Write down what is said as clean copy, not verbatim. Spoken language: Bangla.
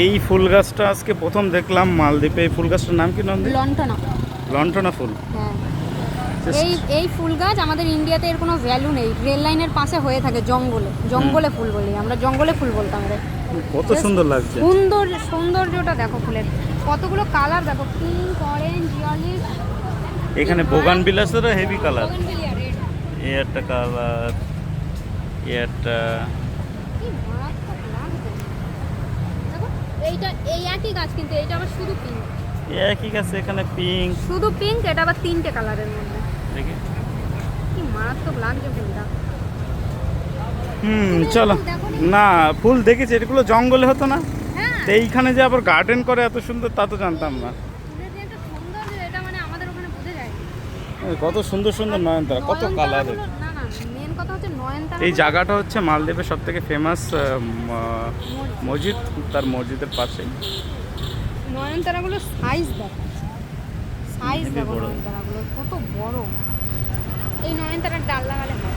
এই ফুল গাছটা আজকে প্রথম দেখলাম মালদ্বীপে। এই ফুল গাছটার নাম কি নন্দী? লন্ঠনা। লন্ঠনা ফুল। হ্যাঁ, এই ফুল গাছ আমাদের ইন্ডিয়াতে এর কোনো ভ্যালু নেই। রেল লাইনের পাশে হয়ে থাকে জঙ্গলে ফুল বলি আমরা, জঙ্গলে ফুল বলতাম রে। কত সুন্দর লাগছে। সৌন্দর্যটা দেখো ফুলের, কতগুলো কালার দেখো, পিঙ্ক, অরেঞ্জ, ইয়েলো। এখানে বোগানবিলাসেরও হেভি কালার। Bougainvillea red. এই একটা কালার, এই একটা। কি মারাত্মক লাগছে দেখো। এই একই গাছ, কিন্তু এটা আবার শুধু পিঙ্ক। একই গাছে এখানে পিঙ্ক। শুধু পিঙ্ক, এটা আবার 3টে কালারের মধ্যে। দেখি। কি মারাত্মক লাগছে ফুলটা। চলো। না, ফুল দেখেছি, এগুলো জঙ্গলে হতো না? হ্যাঁ, তো এইখানে যে আবার গার্ডেন করে এত সুন্দর, তা তো জানতাম না। ফুলের যে একটা সৌন্দর্য, এটা মানে আমাদের ওখানে বোঝা যায় না। কত সুন্দর সুন্দর নয়নতারা, কত কালারের। না না, মেন কথা হচ্ছে নয়নতারা। এই জায়গাটা হচ্ছে মালদ্বীপের সব থেকে ফেমাস মসজিদ, তার মসজিদের পাশে। নয়নতারাগুলো সাইজ দেখো, সাইজ হেবি দেখো বড়। নয়নতারাগুলো কত বড়। এই নয়নতারার ডাল লাগালে হয়।